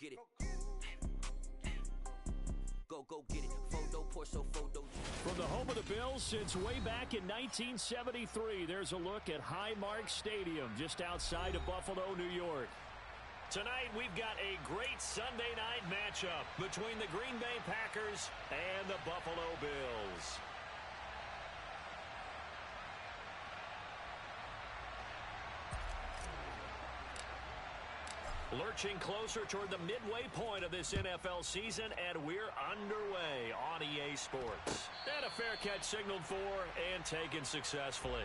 get it. Go get it. Photo, Porso, photo. From the home of the Bills since way back in 1973, there's a look at Highmark Stadium just outside of Buffalo, New York. Tonight, we've got a great Sunday night matchup between the Green Bay Packers and the Buffalo Bills. Lurching closer toward the midway point of this NFL season, and we're underway on EA Sports. And a fair catch signaled for and taken successfully.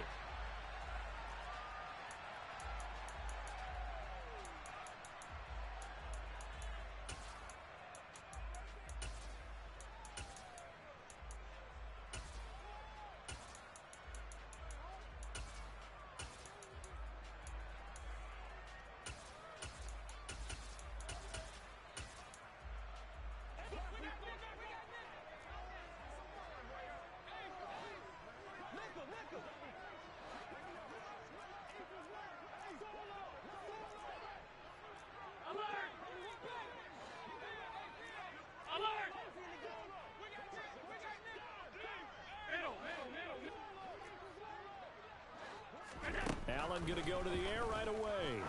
Allen going to go to the air right away.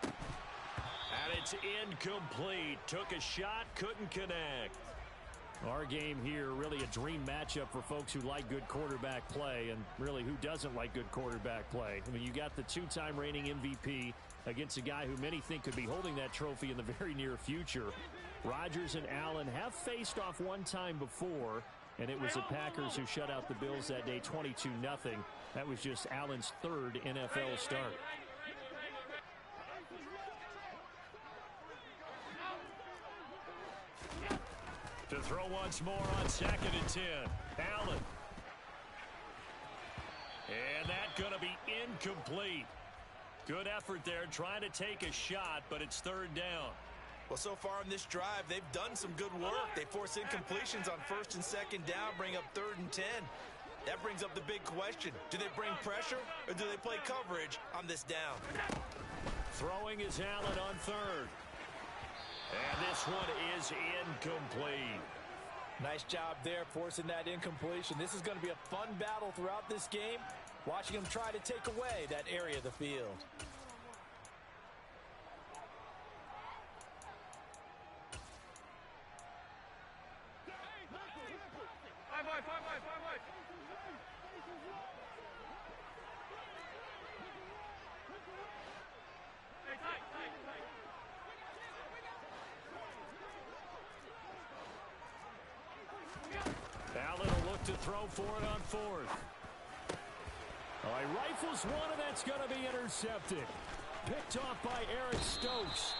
And it's incomplete. Took a shot, couldn't connect. Our game here, really a dream matchup for folks who like good quarterback play, and really who doesn't like good quarterback play. I mean, you got the two-time reigning MVP against a guy who many think could be holding that trophy in the very near future. Rodgers and Allen have faced off one time before, and it was the Packers who shut out the Bills that day 22-0. That was just Allen's third NFL start. To throw once more on 2nd and 10. Allen. And that's going to be incomplete. Good effort there trying to take a shot, but it's 3rd down. Well, so far in this drive, they've done some good work. They force incompletions on 1st and 2nd down, bring up 3rd and 10. That brings up the big question. Do they bring pressure or do they play coverage on this down? Throwing is Allen on 3rd. And this one is incomplete. Nice job there forcing that incompletion. This is going to be a fun battle throughout this game, watching them try to take away that area of the field. Allen will look to throw for it on 4th. All right, rifles one, and that's going to be intercepted. Picked off by Eric Stokes.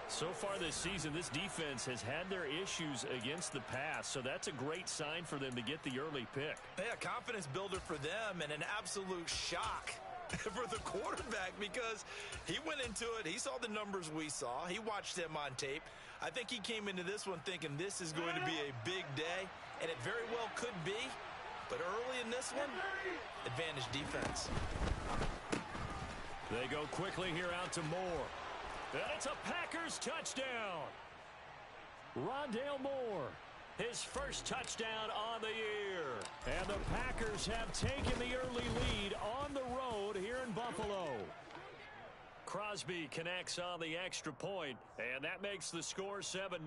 So far this season, this defense has had their issues against the pass, so that's a great sign for them to get the early pick. Yeah, confidence builder for them and an absolute shock for the quarterback because he went into it. He saw the numbers we saw. He watched them on tape. I think he came into this one thinking this is going to be a big day, and it very well could be. But early in this one, advantage defense. They go quickly here out to Moore. And it's a Packers touchdown. Rondale Moore, his first touchdown on the year. And the Packers have taken the early lead on the road here in Buffalo. Crosby connects on the extra point, and that makes the score 7-0.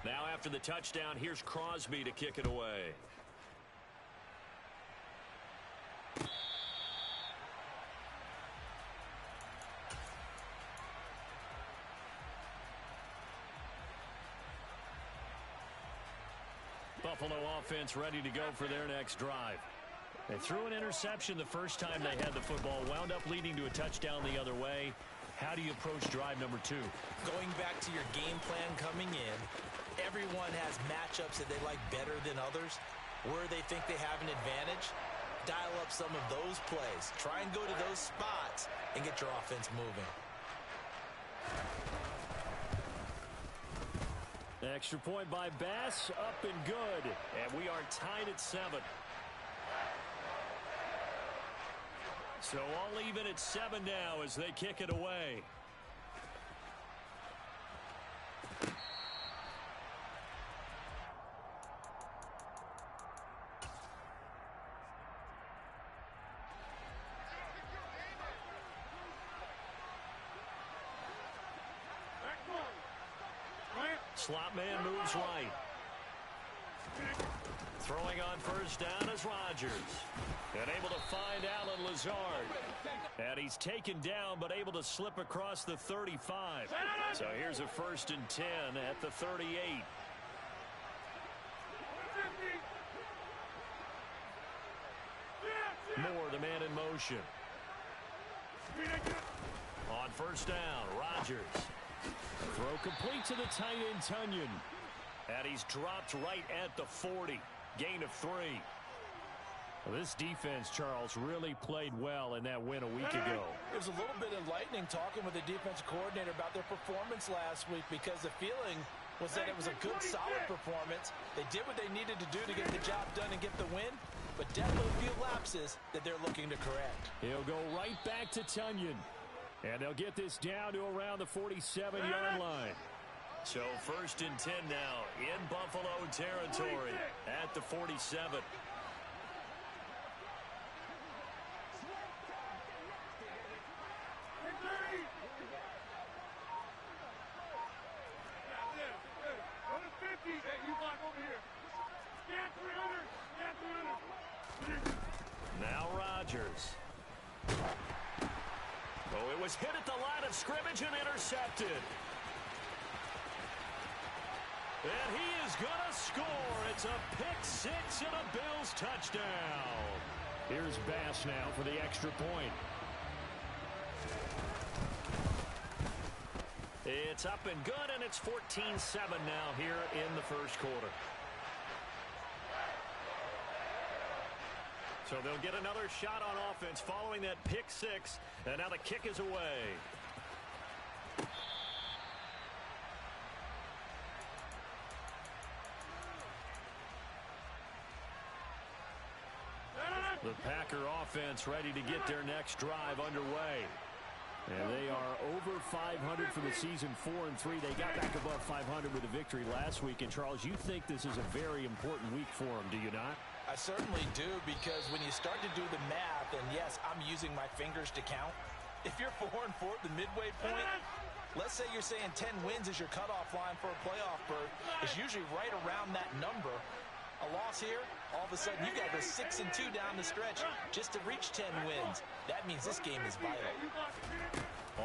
Now after the touchdown, here's Crosby to kick it away. Buffalo offense ready to go for their next drive. They threw an interception the first time they had the football, wound up leading to a touchdown the other way. How do you approach drive number 2? Going back to your game plan coming in, everyone has matchups that they like better than others. Where they think they have an advantage, dial up some of those plays. Try and go to those spots and get your offense moving. Extra point by Bass, up and good. And we are tied at 7. So all even at 7 now as they kick it away. Slot man moves right. Throwing on first down is Rodgers. And able to find Alan Lazard. And he's taken down but able to slip across the 35. So here's a 1st and 10 at the 38. Moore, the man in motion. On first down, Rodgers. Throw complete to the tight end, Tunyon. And he's dropped right at the 40. Gain of 3. Well, this defense, Charles, really played well in that win a week ago. It was a little bit enlightening talking with the defensive coordinator about their performance last week because the feeling was that it was a good, solid performance. They did what they needed to do to get the job done and get the win, but definitely a few lapses that they're looking to correct. He'll go right back to Tunyon. And they'll get this down to around the 47-yard line. So 1st and 10 now in Buffalo territory at the 47. Now Rodgers. Oh, it was hit at the line of scrimmage and intercepted. And he is going to score. It's a pick 6 and a Bills touchdown. Here's Bass now for the extra point. It's up and good, and it's 14-7 now here in the first quarter. So they'll get another shot on offense following that pick 6, and now the kick is away. The Packer offense ready to get their next drive underway. And they are over 500 for the season, 4-3. They got back above 500 with a victory last week. And, Charles, you think this is a very important week for them, do you not? I certainly do, because when you start to do the math, and yes, I'm using my fingers to count. If you're 4-4 at the midway point, let's say you're saying 10 wins is your cutoff line for a playoff berth. It's usually right around that number. A loss here, all of a sudden you got to go 6-2 down the stretch just to reach 10 wins. That means this game is vital.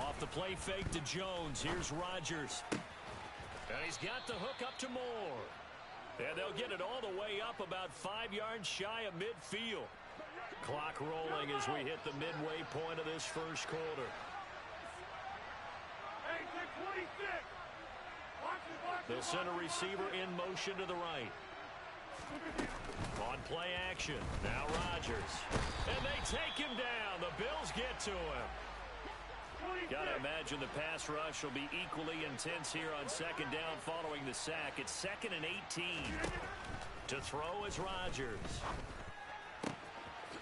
Off the play fake to Jones. Here's Rodgers. And he's got the hook up to Moore. And they'll get it all the way up about 5 yards shy of midfield. Clock rolling as we hit the midway point of this first quarter. They'll send a receiver in motion to the right. On play action, now Rodgers. And they take him down. The Bills get to him. Got to imagine the pass rush will be equally intense here on second down following the sack. It's 2nd and 18. To throw is Rodgers.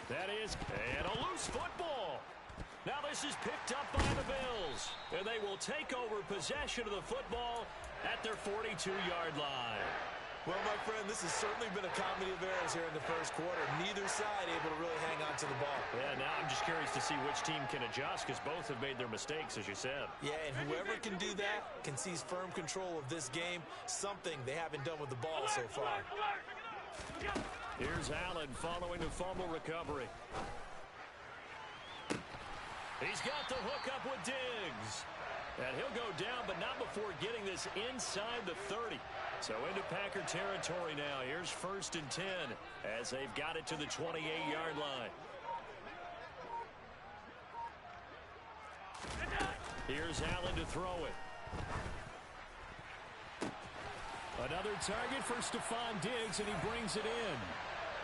That is, and a loose football. Now this is picked up by the Bills. And they will take over possession of the football at their 42-yard line. Well, my friend, this has certainly been a comedy of errors here in the first quarter. Neither side able to really hang on to the ball. Yeah, now I'm just curious to see which team can adjust, because both have made their mistakes, as you said. Yeah, and whoever can do that can seize firm control of this game, something they haven't done with the ball so far. Here's Allen following the fumble recovery. He's got the hook up with Diggs. And he'll go down, but not before getting this inside the 30. So into Packer territory now. Here's 1st and 10 as they've got it to the 28-yard line. Here's Allen to throw it. Another target for Stephon Diggs, and he brings it in.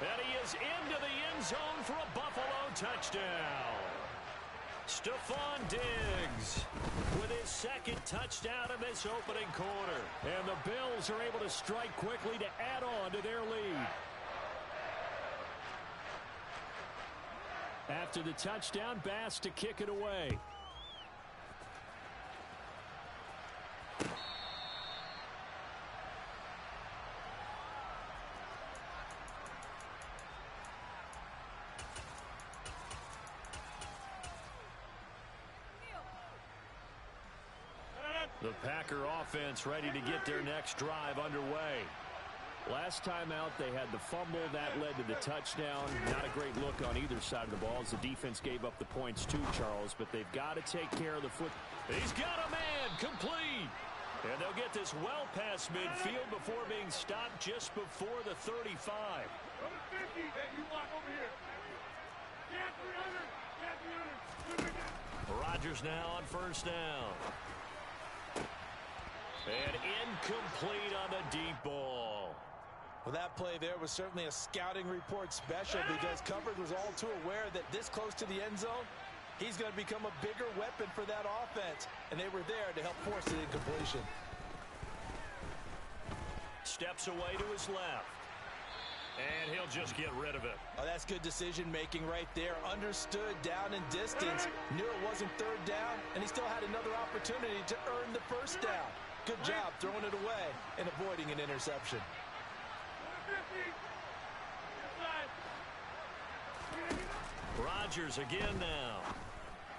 And he is into the end zone for a Buffalo touchdown. Stephon Diggs with his 2nd touchdown in this opening quarter. And the Bills are able to strike quickly to add on to their lead. After the touchdown, Bass to kick it away. The Packer offense ready to get their next drive underway. Last time out, they had the fumble. That led to the touchdown. Not a great look on either side of the ball as the defense gave up the points too, Charles, but they've got to take care of the foot. He's got a man complete. And they'll get this well past midfield before being stopped just before the 35. Rodgers now on first down. And incomplete on the deep ball. Well, that play there was certainly a scouting report special because coverage was all too aware that this close to the end zone, he's going to become a bigger weapon for that offense. And they were there to help force the incompletion. Steps away to his left. And he'll just get rid of it. Oh, that's good decision-making right there. Understood down and distance. Knew it wasn't third down, and he still had another opportunity to earn the first down. Good job throwing it away and avoiding an interception. Rodgers again now.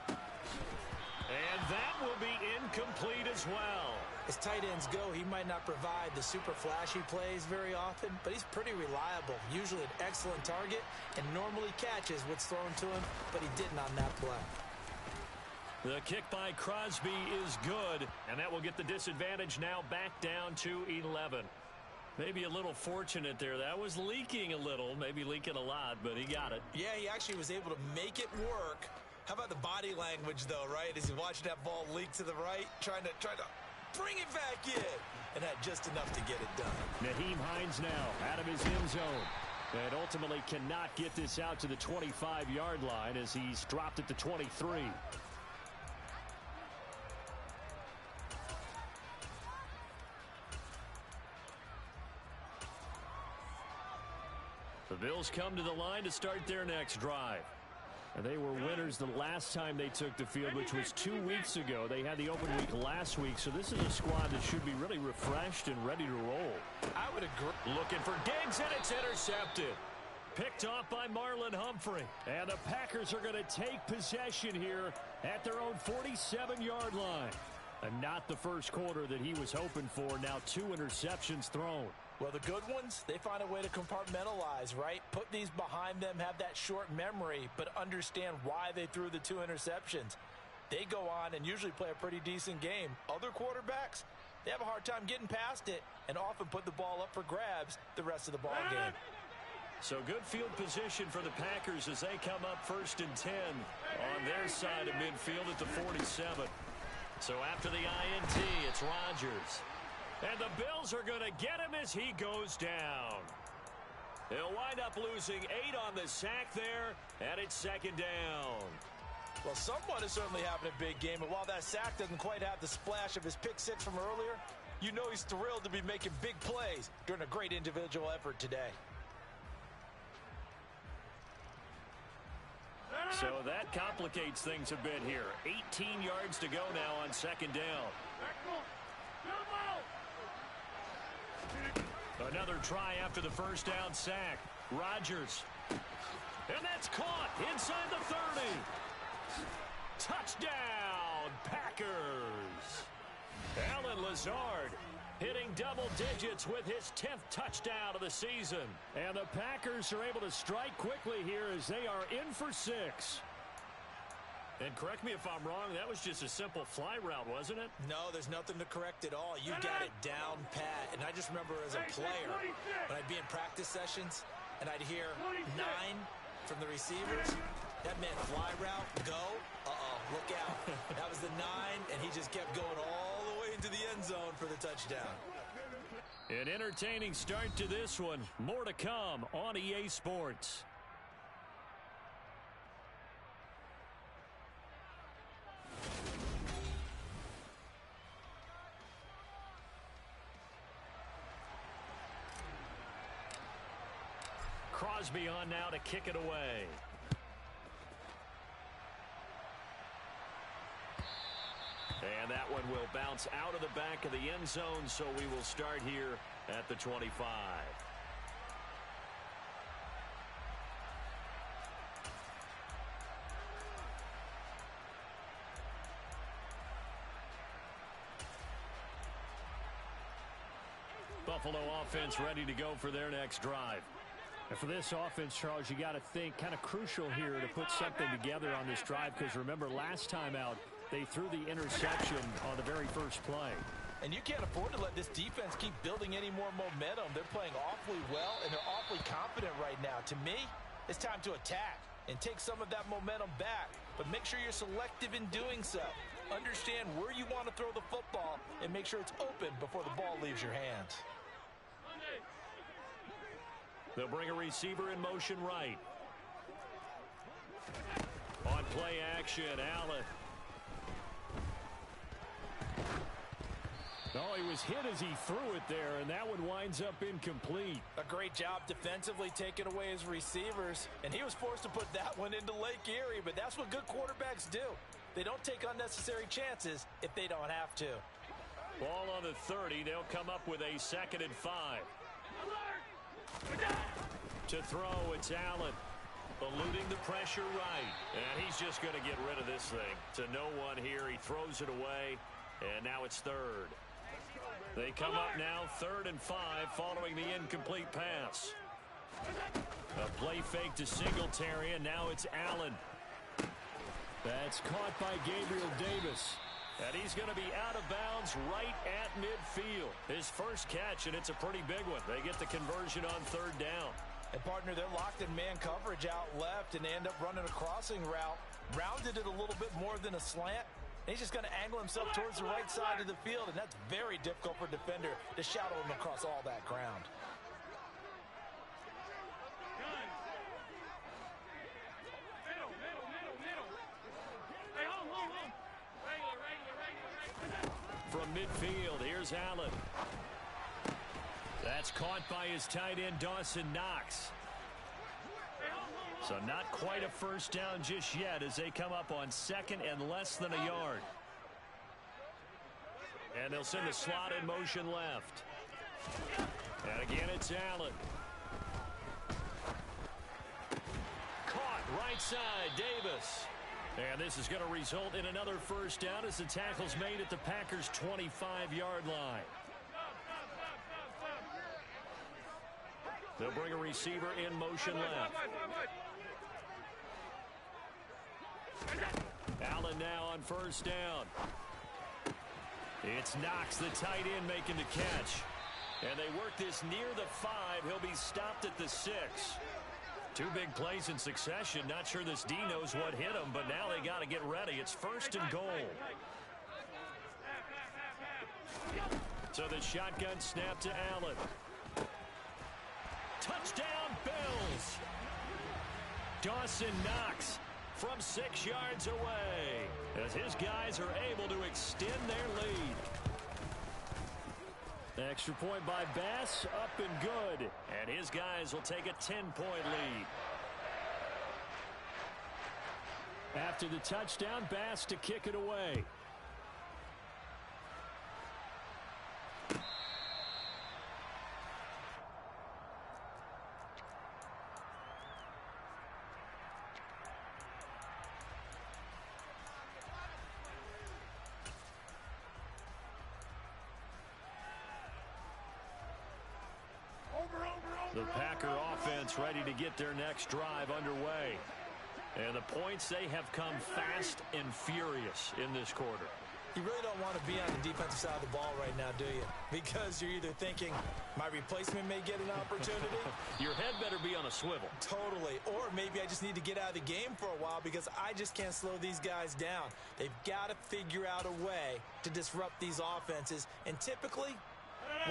And that will be incomplete as well. As tight ends go, he might not provide the super flashy plays very often, but he's pretty reliable. Usually an excellent target and normally catches what's thrown to him, but he didn't on that play. The kick by Crosby is good, and that will get the disadvantage now back down to 11. Maybe a little fortunate there. That was leaking a little, maybe leaking a lot, but he got it. Yeah, he actually was able to make it work. How about the body language, though, right? As he watched that ball leak to the right, trying to bring it back in, and had just enough to get it done. Nyheim Hines now out of his end zone. And ultimately cannot get this out to the 25-yard line as he's dropped at the 23. The Bills come to the line to start their next drive. And they were winners the last time they took the field, which was 2 weeks ago. They had the open week last week, so this is a squad that should be really refreshed and ready to roll. I would agree. Looking for Diggs, and it's intercepted. Picked off by Marlon Humphrey. And the Packers are going to take possession here at their own 47-yard line. And not the first quarter that he was hoping for. Now 2 interceptions thrown. Well, the good ones, they find a way to compartmentalize, right? Put these behind them, have that short memory, but understand why they threw the 2 interceptions. They go on and usually play a pretty decent game. Other quarterbacks, they have a hard time getting past it and often put the ball up for grabs the rest of the ball game. So good field position for the Packers as they come up 1st and 10 on their side of midfield at the 47. So after the INT, it's Rodgers. And the Bills are going to get him as he goes down. They'll wind up losing 8 on the sack there, and it's 2nd down. Well, someone is certainly having a big game, and while that sack doesn't quite have the splash of his pick 6 from earlier, you know he's thrilled to be making big plays during a great individual effort today. So that complicates things a bit here. 18 yards to go now on 2nd down. Another try after the first down sack. Rodgers. And that's caught inside the 30. Touchdown, Packers. Allen Lazard hitting double digits with his 10th touchdown of the season. And the Packers are able to strike quickly here as they are in for 6. And correct me if I'm wrong, that was just a simple fly route, wasn't it? No, there's nothing to correct at all. You got it down pat. And I just remember as a player, when I'd be in practice sessions and I'd hear 9 from the receivers, that meant fly route, go, look out. That was the 9, and he just kept going all the way into the end zone for the touchdown. An entertaining start to this one. More to come on EA Sports. Crosby on now to kick it away. And that one will bounce out of the back of the end zone, so we will start here at the 25. Buffalo offense ready to go for their next drive. And for this offense, Charles, you got to think kind of crucial here to put something together on this drive, because remember last time out they threw the interception on the very first play. And you can't afford to let this defense keep building any more momentum. They're playing awfully well, and they're awfully confident right now. To me, it's time to attack and take some of that momentum back. But make sure you're selective in doing so. Understand where you want to throw the football and make sure it's open before the ball leaves your hands. They'll bring a receiver in motion right. On play action, Allen. Oh, he was hit as he threw it there, and that one winds up incomplete. A great job defensively taking away his receivers, and he was forced to put that one into Lake Erie, but that's what good quarterbacks do. They don't take unnecessary chances if they don't have to. Ball on the 30. They'll come up with a 2nd and 5. To throw, it's Allen. Eluding the pressure right. And he's just going to get rid of this thing. To no one here. He throws it away. And now it's 3rd. They come up now 3rd and 5 following the incomplete pass. A play fake to Singletary, and now it's Allen. That's caught by Gabriel Davis. And he's going to be out of bounds right at midfield. His first catch, and it's a pretty big one. They get the conversion on 3rd down. And, partner, they're locked in man coverage out left, and they end up running a crossing route. Rounded it a little bit more than a slant. And he's just going to angle himself towards the right side of the field, and that's very difficult for a defender to shadow him across all that ground. From midfield, here's Allen. That's caught by his tight end, Dawson Knox. So not quite a first down just yet as they come up on 2nd and less than a yard. And they'll send the slot in motion left. And again, it's Allen. Caught right side, Davis. And this is going to result in another first down as the tackle's made at the Packers' 25-yard line. They'll bring a receiver in motion left. Allen now on first down. It's Knox, the tight end, making the catch. And they work this near the 5. He'll be stopped at the 6. 2 big plays in succession. Not sure this D knows what hit him, but now they got to get ready. It's 1st and goal. So the shotgun snap to Allen. Touchdown, Bills. Dawson Knox from 6 yards away as his guys are able to extend their lead. Extra point by Bass, up and good. And his guys will take a 10-point lead. After the touchdown, Bass to kick it away. The Packer offense ready to get their next drive underway. And the points, they have come fast and furious in this quarter. You really don't want to be on the defensive side of the ball right now, do you? Because you're either thinking, my replacement may get an opportunity. Your head better be on a swivel. Totally. Or maybe I just need to get out of the game for a while because I just can't slow these guys down. They've got to figure out a way to disrupt these offenses. And typically,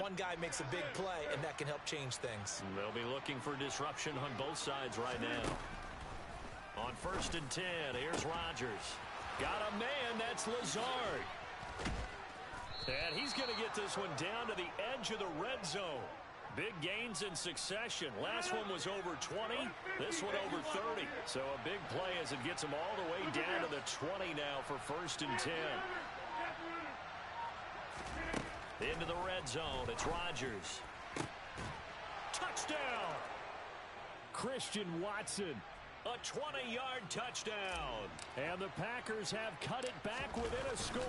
one guy makes a big play, and that can help change things. They'll be looking for disruption on both sides right now. On 1st and 10, here's Rodgers. Got a man, that's Lazard. And he's going to get this one down to the edge of the red zone. Big gains in succession. Last one was over 20. This one over 30. So a big play as it gets them all the way down to the 20 now for 1st and 10. Into the red zone, it's Rodgers. Touchdown! Christian Watson, a 20-yard touchdown. And the Packers have cut it back within a score.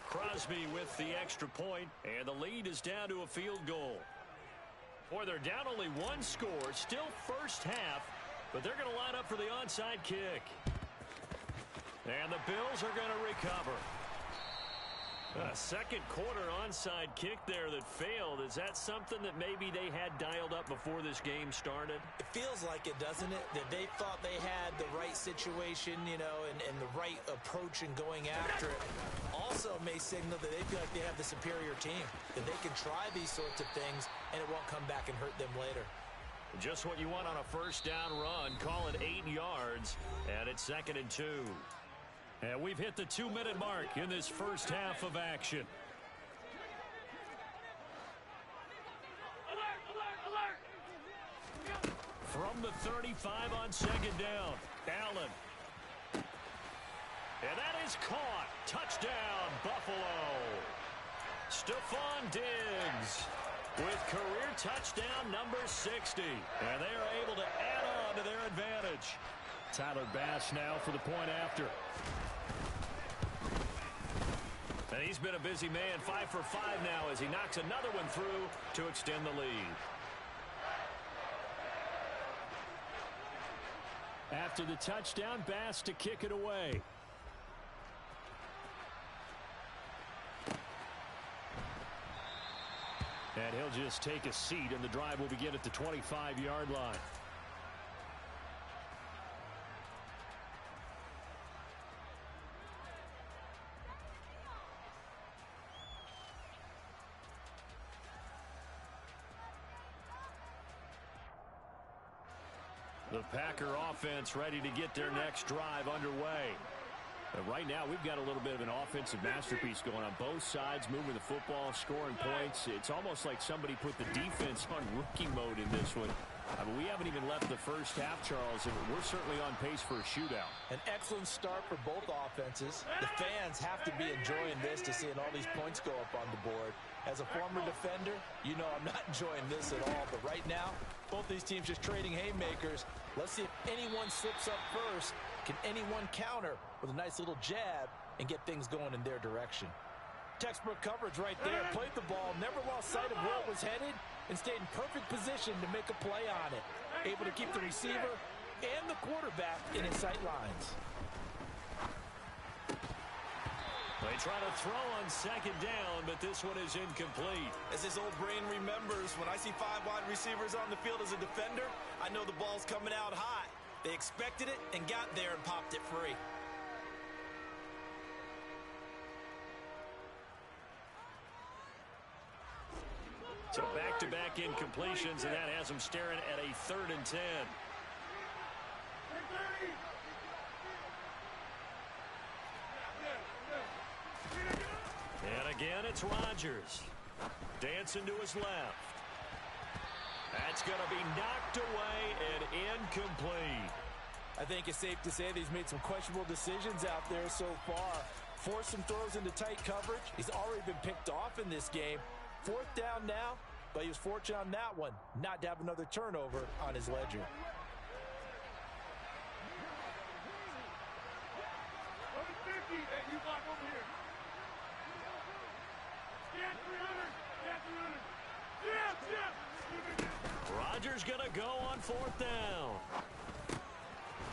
Crosby with the extra point, and the lead is down to a field goal. Boy, they're down only one score, still first half, but they're going to line up for the onside kick. And the Bills are going to recover. A second quarter onside kick there that failed. Is that something that maybe they had dialed up before this game started? It feels like it, doesn't it? That they thought they had the right situation, you know, and the right approach in going after it. Also may signal that they feel like they have the superior team, that they can try these sorts of things and it won't come back and hurt them later. Just what you want on a first down run. Call it 8 yards, and it's 2nd and 2. And we've hit the 2-minute mark in this first half of action. From the 35 on 2nd down, Allen. And that is caught. Touchdown, Buffalo. Stephon Diggs with career touchdown number 60. And they are able to add on to their advantage. Tyler Bass now for the point after. And he's been a busy man, 5 for 5 now as he knocks another one through to extend the lead. After the touchdown, Bass to kick it away. And he'll just take a seat, and the drive will begin at the 25-yard line. The Packer offense ready to get their next drive underway. But right now, we've got a little bit of an offensive masterpiece going on both sides, moving the football, scoring points. It's almost like somebody put the defense on rookie mode in this one. I mean, we haven't even left the first half, Charles, and we're certainly on pace for a shootout. An excellent start for both offenses. The fans have to be enjoying this to seeing all these points go up on the board. As a former defender, you know I'm not enjoying this at all. But right now, both these teams just trading haymakers. Let's see if anyone slips up first. Can anyone counter with a nice little jab and get things going in their direction? Textbook coverage right there. Played the ball, never lost sight of where it was headed, and stayed in perfect position to make a play on it. Able to keep the receiver and the quarterback in his sight lines. They try to throw on 2nd down, but this one is incomplete. As his old brain remembers, when I see 5 wide receivers on the field as a defender, I know the ball's coming out high. They expected it and got there and popped it free. So back-to-back incompletions, and that has them staring at a 3rd and 10. And again, it's Rodgers. Dancing to his left. That's going to be knocked away and incomplete. I think it's safe to say that he's made some questionable decisions out there so far. Forced some throws into tight coverage. He's already been picked off in this game. 4th down now, but he was fortunate on that one not to have another turnover on his ledger. Rodgers going to go on 4th down.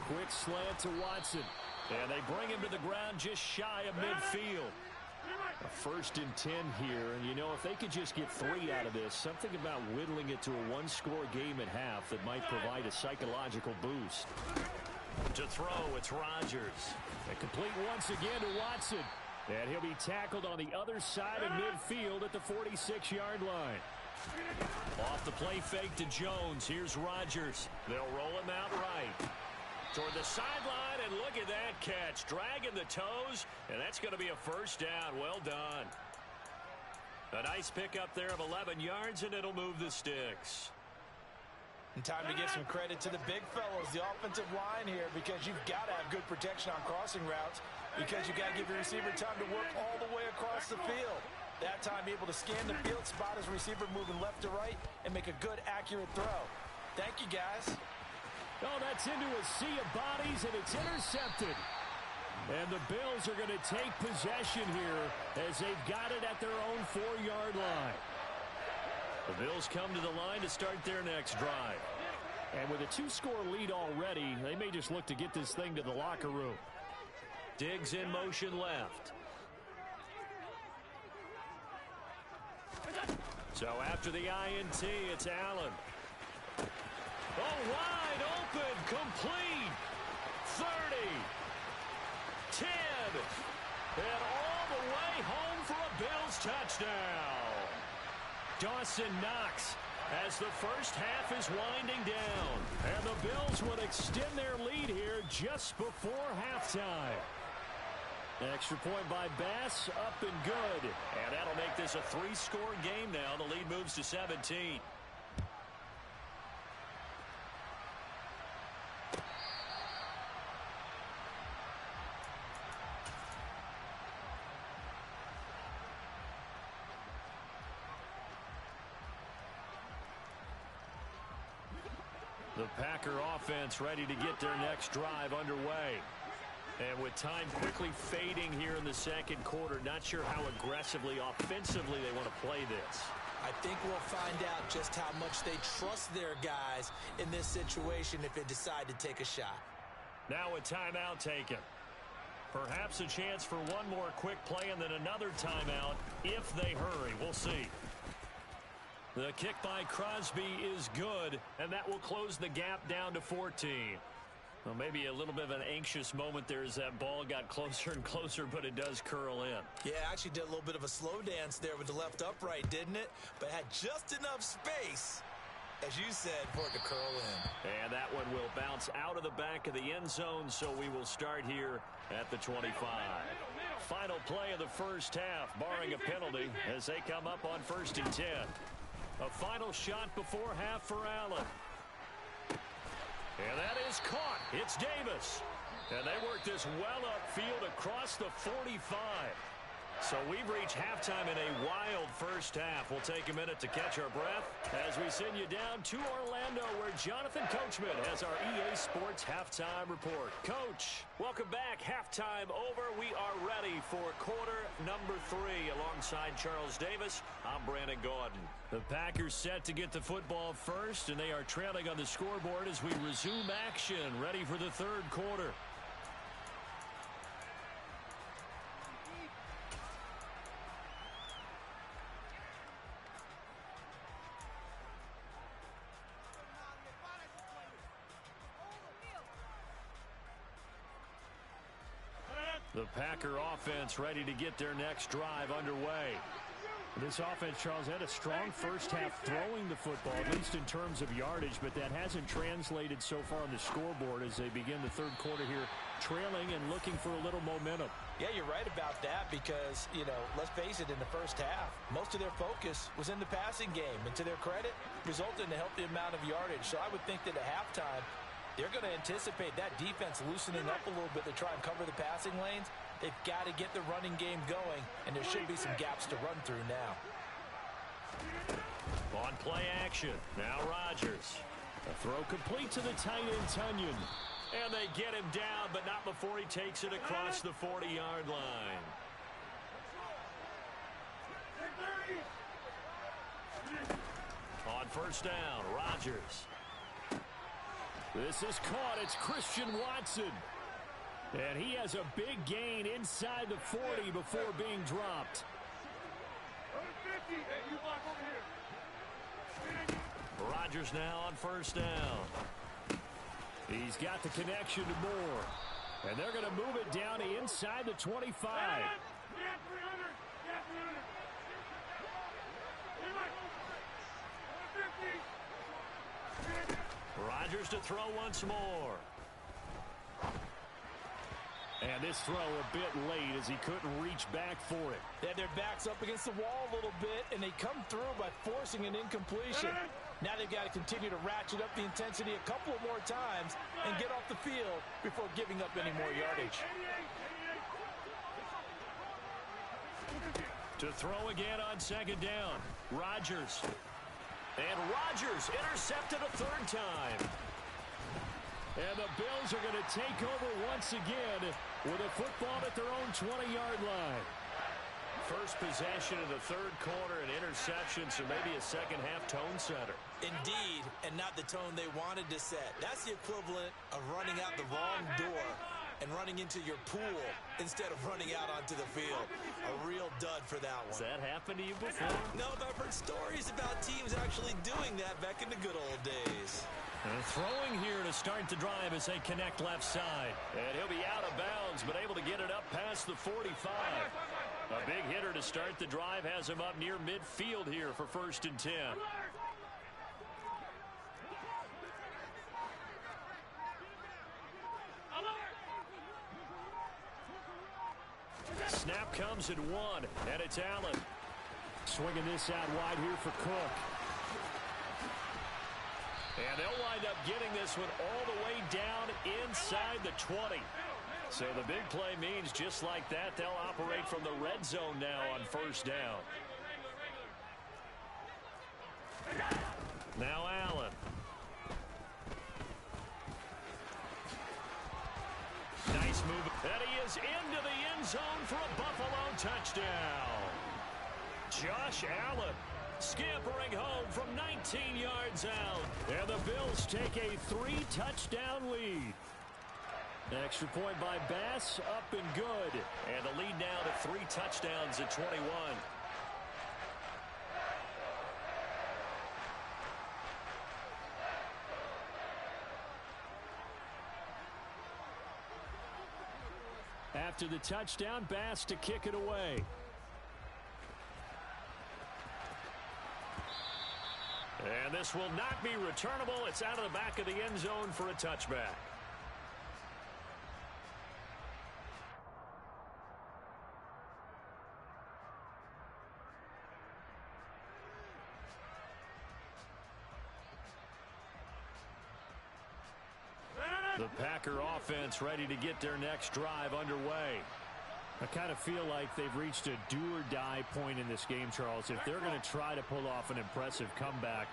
Quick slant to Watson. And they bring him to the ground just shy of midfield. A 1st and 10 here. And, you know, if they could just get 3 out of this, something about whittling it to a 1-score game at half that might provide a psychological boost. To throw, it's Rodgers. And complete once again to Watson. And he'll be tackled on the other side of midfield at the 46-yard line. Off the play fake to Jones. Here's Rodgers. They'll roll him out right. Toward the sideline, and look at that catch. Dragging the toes, and that's going to be a 1st down. Well done. A nice pickup there of 11 yards, and it'll move the sticks. And time to give some credit to the big fellows, the offensive line here, because you've got to have good protection on crossing routes, because you've got to give your receiver time to work all the way across the field. That time able to scan the field, spot his receiver moving left to right, and make a good, accurate throw. Thank you, guys. Oh, that's into a sea of bodies, and it's intercepted. And the Bills are going to take possession here as they've got it at their own 4-yard line. The Bills come to the line to start their next drive. And with a 2-score lead already, they may just look to get this thing to the locker room. Diggs in motion left. So after the INT, it's Allen. Oh, wide open, complete. 30, 10, and all the way home for a Bills touchdown. Dawson Knox as the first half is winding down. And the Bills would extend their lead here just before halftime. Extra point by Bass, up and good. And that'll make this a 3-score game now. The lead moves to 17. The Packer offense ready to get their next drive underway. And with time quickly fading here in the second quarter, not sure how aggressively, offensively they want to play this. I think we'll find out just how much they trust their guys in this situation if they decide to take a shot. Now a timeout taken. Perhaps a chance for one more quick play and then another timeout if they hurry. We'll see. The kick by Crosby is good, and that will close the gap down to 14. Well, maybe a little bit of an anxious moment there as that ball got closer and closer, but it does curl in. Yeah, actually did a little bit of a slow dance there with the left upright, didn't it? But had just enough space, as you said, for it to curl in. And that one will bounce out of the back of the end zone, so we will start here at the 25. Final play of the first half, barring a penalty, as they come up on 1st and 10. A final shot before half for Allen. And that is caught. It's Davis. And they work this well upfield across the 45. So we've reached halftime in a wild first half. We'll take a minute to catch our breath as we send you down to Orlando, where Jonathan Coachman has our EA Sports Halftime Report. Coach, welcome back. Halftime over. We are ready for quarter number 3. Alongside Charles Davis, I'm Brandon Gaudin. The Packers set to get the football first, and they are trailing on the scoreboard as we resume action, ready for the third quarter. The Packer offense ready to get their next drive underway. This offense, Charles, had a strong first half throwing the football, at least in terms of yardage, but that hasn't translated so far on the scoreboard as they begin the third quarter here, trailing and looking for a little momentum. Yeah, you're right about that because, you know, let's face it, in the first half, most of their focus was in the passing game, and to their credit, resulted in a healthy amount of yardage. So I would think that at halftime, they're going to anticipate that defense loosening up a little bit to try and cover the passing lanes. They've got to get the running game going, and there should be some gaps to run through now. On play action, now Rodgers. A throw complete to the tight end, Tunyon. And they get him down, but not before he takes it across the 40-yard line. On first down, Rodgers. This is caught. It's Christian Watson. And he has a big gain inside the 40 before being dropped. Rodgers now on first down. He's got the connection to Moore. And they're going to move it down to inside the 25. Rodgers to throw once more. And this throw a bit late as he couldn't reach back for it. They had their backs up against the wall a little bit, and they come through by forcing an incompletion. Now they've got to continue to ratchet up the intensity a couple more times and get off the field before giving up any more yardage. To throw again on second down. Rodgers. And Rodgers intercepted a third time. And the Bills are going to take over once again with a football at their own 20-yard line. First possession of the third quarter, an interception, so maybe a second-half tone setter. Indeed, and not the tone they wanted to set. That's the equivalent of running out the wrong door and running into your pool instead of running out onto the field. A real dud for that one. Has that happened to you before? No, but I've heard stories about teams actually doing that back in the good old days. And throwing here to start the drive as they connect left side. And he'll be out of bounds, but able to get it up past the 45. A big hitter to start the drive has him up near midfield here for 1st and 10. Snap comes at 1, and it's Allen. Swinging this out wide here for Cook. And they'll wind up getting this one all the way down inside the 20. So the big play means just like that, they'll operate from the red zone now on 1st down. Now Allen. Nice move. And he is into the end zone for a Buffalo touchdown. Josh Allen scampering home from 19 yards out. And the Bills take a 3-touchdown lead. Extra point by Bass, up and good. And the lead now to 3 touchdowns at 21. After the touchdown, Bass to kick it away. And this will not be returnable. It's out of the back of the end zone for a touchback. The Packer offense ready to get their next drive underway. I kind of feel like they've reached a do-or-die point in this game, Charles. If they're going to try to pull off an impressive comeback,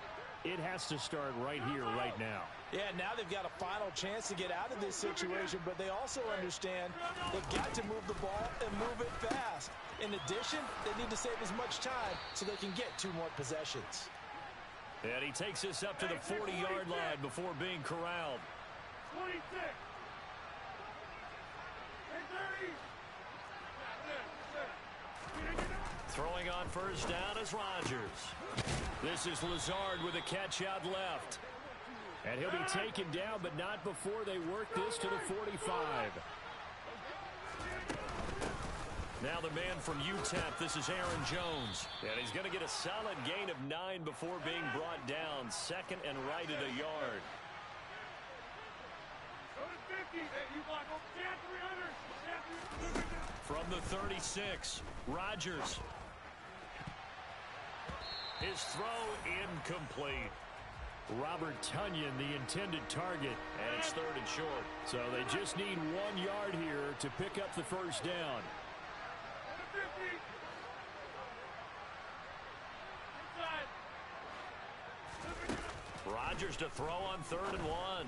it has to start right here, right now. Yeah, now they've got a final chance to get out of this situation, but they also understand they've got to move the ball and move it fast. In addition, they need to save as much time so they can get 2 more possessions. And he takes this up to the 40-yard line before being corralled. 26 and 30. Throwing on 1st down is Rodgers. This is Lazard with a catch out left. And he'll be taken down, but not before they work this to the 45. Now the man from UTEP, this is Aaron Jones. And he's going to get a solid gain of 9 before being brought down. 2nd and right at a yard. From the 36, Rodgers. His throw incomplete. Robert Tonyan, the intended target, and it's 3rd and short. So they just need 1 yard here to pick up the 1st down. Rodgers to throw on 3rd and 1.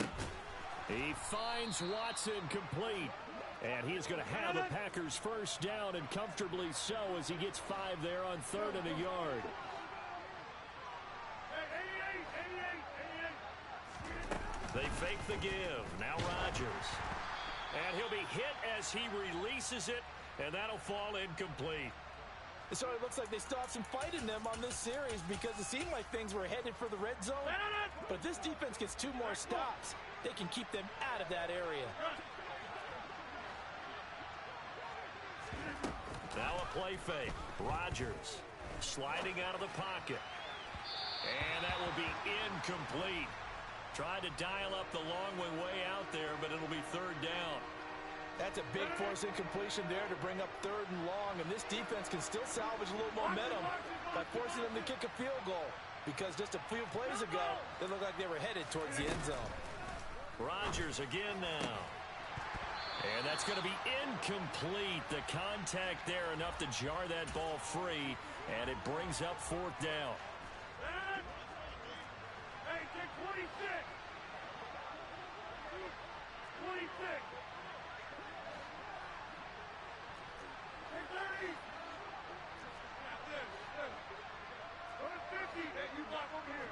He finds Watson complete. And he is going to have the Packers 1st down, and comfortably so as he gets 5 there on 3rd and a yard. They fake the give. Now Rodgers. And he'll be hit as he releases it, and that'll fall incomplete. So it looks like they still have some fight in them on this series because it seemed like things were headed for the red zone. But if this defense gets 2 more stops, they can keep them out of that area. Now a play fake. Rodgers sliding out of the pocket. And that will be incomplete. Tried to dial up the long way out there, but it'll be 3rd down. That's a big force incompletion there to bring up 3rd and long, and this defense can still salvage a little momentum by forcing them to kick a field goal. because just a few plays ago, they looked like they were headed towards the end zone. Rodgers again now. And that's going to be incomplete. The contact there enough to jar that ball free, and it brings up fourth down. Hey, take 26. 26. Hey, 30. That's it. Go to 50 that you block over here.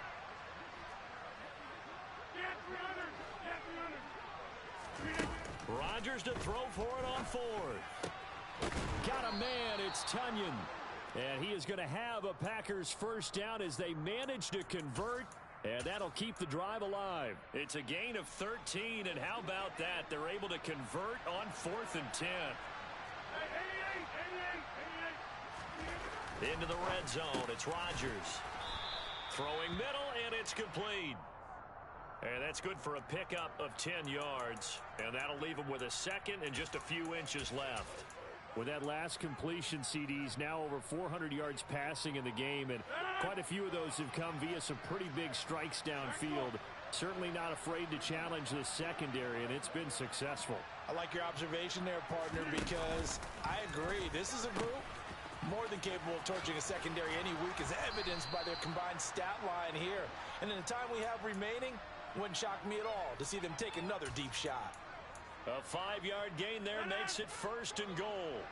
Get 300. Get 300. Rodgers to throw for it on fourth. Got a man. It's Tunyon. And he is going to have a Packers first down as they manage to convert. And that'll keep the drive alive. It's a gain of 13. And how about that? They're able to convert on 4th and 10. Into the red zone. It's Rodgers. Throwing middle, and it's complete. And that's good for a pickup of 10 yards. And that'll leave him with a second and just a few inches left. With that last completion, CD's now over 400 yards passing in the game. And quite a few of those have come via some pretty big strikes downfield. Certainly not afraid to challenge the secondary, and it's been successful. I like your observation there, partner, because I agree. This is a group more than capable of torching a secondary any week, as evidenced by their combined stat line here. And in the time we have remaining, wouldn't shock me at all to see them take another deep shot. A 5-yard gain there makes it 1st and goal.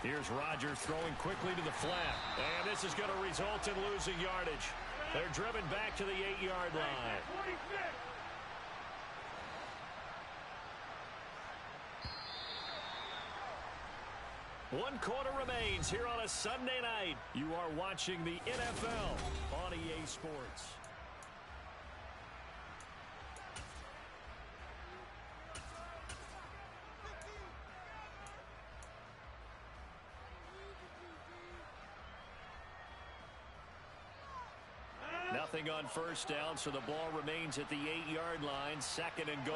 Here's Rodgers throwing quickly to the flat. And this is going to result in losing yardage. They're driven back to the 8-yard line. 1 quarter remains here on a Sunday night. You are watching the NFL on EA Sports. Nothing on first down, so the ball remains at the 8-yard line, 2nd and goal.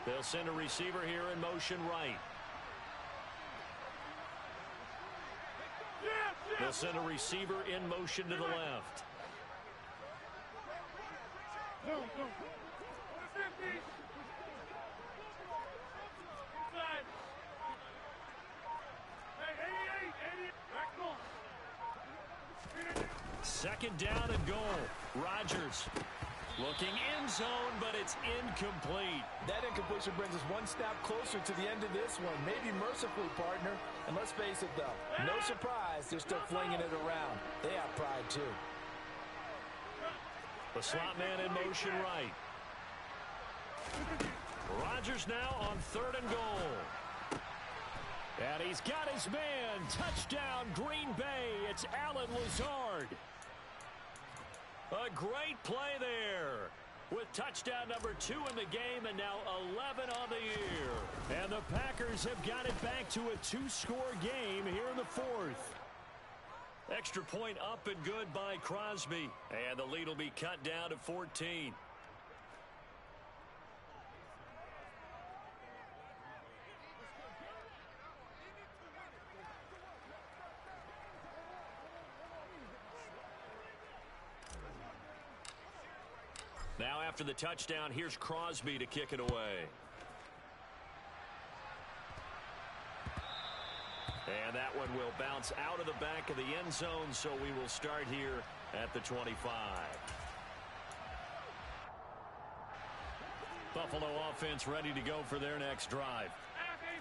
They'll send a receiver here in motion right. They'll send a receiver in motion to the left. Second down and goal. Rodgers looking end zone, but it's incomplete. That incompletion brings us one snap closer to the end of this one. Maybe mercifully, partner. And let's face it, though, no surprise they're still flinging it around. They have pride, too. The slot man in motion right. Rodgers now on 3rd and goal. And he's got his man. Touchdown, Green Bay. It's Allen Lazard. A great play there with touchdown number 2 in the game and now 11 on the year. And the Packers have got it back to a 2-score game here in the 4th. Extra point up and good by Crosby. And the lead will be cut down to 14. Now after the touchdown, here's Crosby to kick it away. And that one will bounce out of the back of the end zone, so we will start here at the 25. Buffalo offense ready to go for their next drive.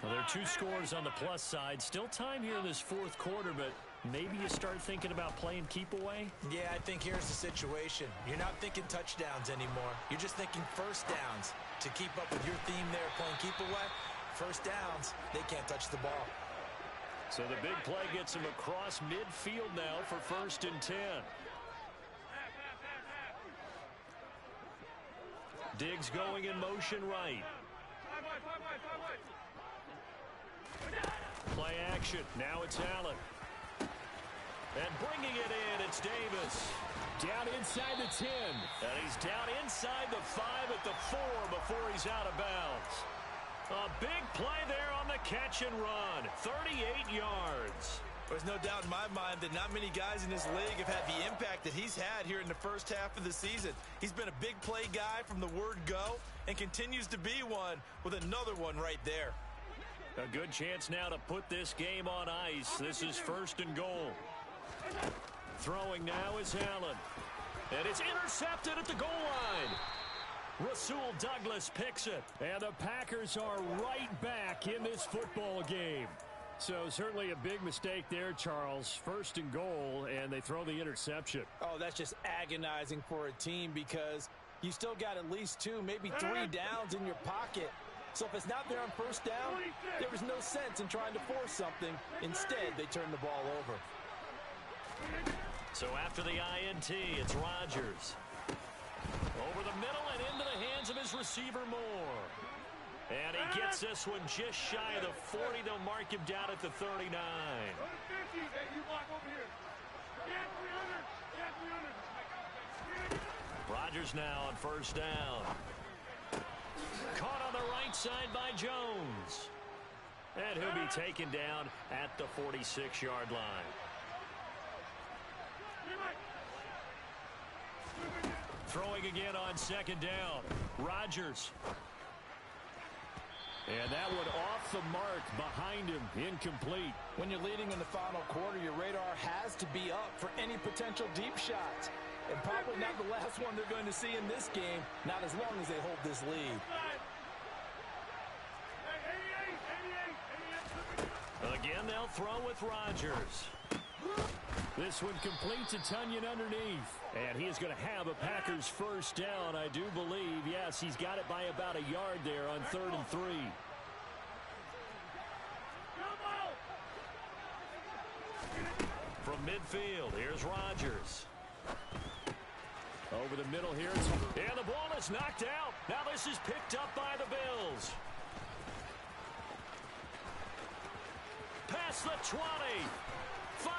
Well, there are 2 scores on the plus side. Still time here in this 4th quarter, but maybe you start thinking about playing keep away? Yeah, I think here's the situation. You're not thinking touchdowns anymore. You're just thinking first downs. To keep up with your theme there, playing keep away, first downs, they can't touch the ball. So the big play gets him across midfield now for 1st and 10. Diggs going in motion right. Play action. Now it's Allen. And bringing it in, it's Davis. Down inside the 10. And he's down inside the 5 at the 4 before he's out of bounds. A big play there on the catch and run. 38 yards. There's no doubt in my mind that not many guys in this league have had the impact that he's had here in the first half of the season. He's been a big play guy from the word go and continues to be one with another one right there. A good chance now to put this game on ice. This is 1st and goal. Throwing now is Allen. And it's intercepted at the goal line. Rasul Douglas picks it. And the Packers are right back in this football game. So certainly a big mistake there, Charles. 1st and goal, and they throw the interception. Oh, that's just agonizing for a team because you still got at least 2, maybe 3 downs in your pocket. So if it's not there on 1st down, there was no sense in trying to force something. Instead, they turn the ball over. So after the INT, it's Rodgers. Over the middle and into the hands of his receiver Moore. And he gets this one just shy of the 40. They'll mark him down at the 39. Rodgers now on 1st down. Caught on the right side by Jones. And he'll be taken down at the 46-yard line. Throwing again on 2nd down. Rodgers. And that one off the mark behind him. Incomplete. When you're leading in the final quarter, your radar has to be up for any potential deep shots. And probably not the last one they're going to see in this game, not as long as they hold this lead. Again, they'll throw with Rodgers. This one completes a Tunyon underneath. And he is going to have a Packers 1st down, I do believe. Yes, he's got it by about a yard there on 3rd and 3. From midfield, here's Rodgers. Over the middle here. And the ball is knocked out. Now this is picked up by the Bills. Past the 20. 5.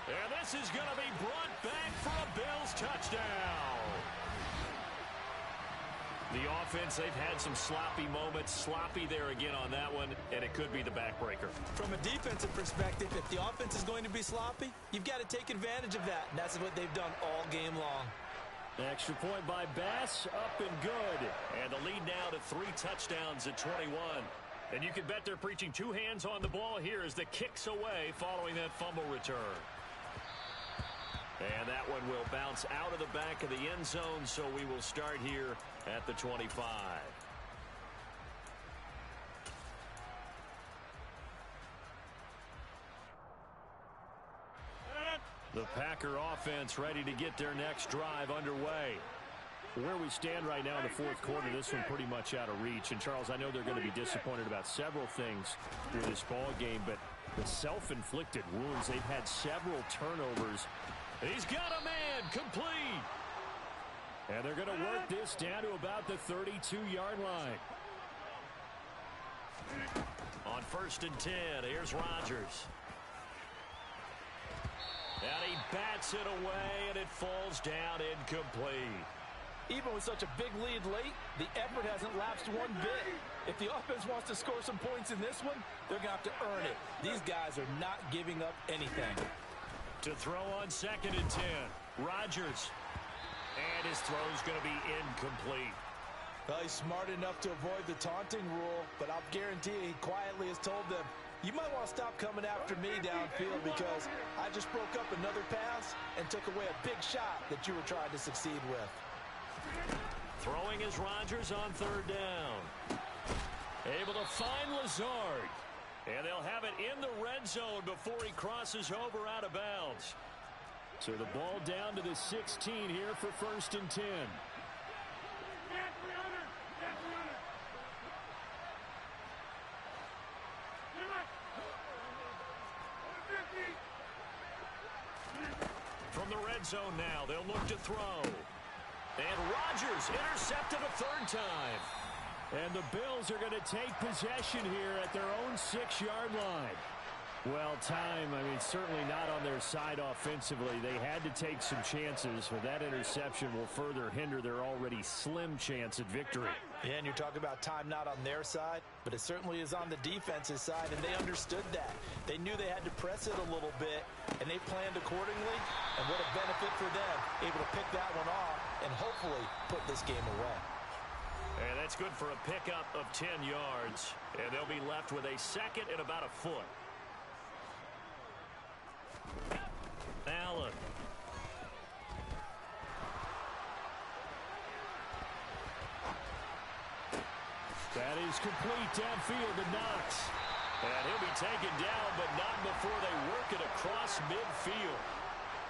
And this is going to be brought back for a Bills touchdown. The offense, they've had some sloppy moments. Sloppy there again on that one, and it could be the backbreaker. From a defensive perspective, if the offense is going to be sloppy, you've got to take advantage of that. And that's what they've done all game long. Extra point by Bass, up and good. And the lead now to 3 touchdowns at 21. And you can bet they're preaching 2 hands on the ball here as the kick's away following that fumble return. And that one will bounce out of the back of the end zone, so we will start here at the 25. The Packer offense ready to get their next drive underway. Where we stand right now in the 4th quarter, this one pretty much out of reach. And, Charles, I know they're going to be disappointed about several things with this ball game, but the self-inflicted wounds, they've had several turnovers. He's got a man, complete. And they're going to work this down to about the 32-yard line. On 1st and 10, here's Rodgers. And he bats it away, and it falls down incomplete. Even with such a big lead late, the effort hasn't lapsed one bit. If the offense wants to score some points in this one, they're going to have to earn it. These guys are not giving up anything. To throw on 2nd and 10, Rodgers. And his throw's going to be incomplete. Well, he's smart enough to avoid the taunting rule, but I'll guarantee he quietly has told them, you might want to stop coming after me downfield because I just broke up another pass and took away a big shot that you were trying to succeed with. Throwing is Rodgers on 3rd down. Able to find Lazard. And they'll have it in the red zone before he crosses over out of bounds. So the ball down to the 16 here for 1st and 10. From the red zone now, they'll look to throw. And Rodgers intercepted a 3rd time. And the Bills are going to take possession here at their own 6-yard line. Well, time, certainly not on their side offensively. They had to take some chances, but that interception will further hinder their already slim chance at victory. Yeah, and you're talking about time not on their side, but it certainly is on the defense's side, and they understood that. They knew they had to press it a little bit, and they planned accordingly, and what a benefit for them, able to pick that one off and hopefully put this game away. And that's good for a pickup of 10 yards, and they'll be left with a second and about a foot. Allen. That is complete downfield to Knox. And he'll be taken down, but not before they work it across midfield.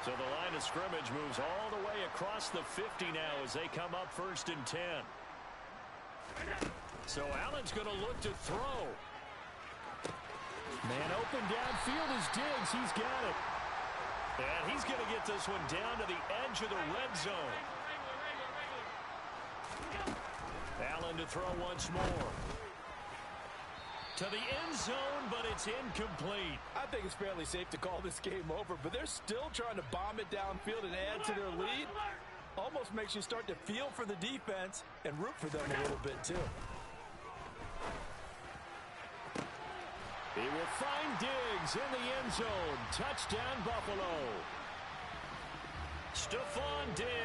So the line of scrimmage moves all the way across the 50 now as they come up 1st and 10. So Allen's going to look to throw. Man open downfield is Diggs. He's got it. And he's going to get this one down to the edge of the red zone. Allen to throw once more. To the end zone, but it's incomplete. I think it's fairly safe to call this game over, but they're still trying to bomb it downfield and add to their lead. Almost makes you start to feel for the defense and root for them a little bit, too. He will find Diggs in the end zone. Touchdown, Buffalo. Stephon Diggs.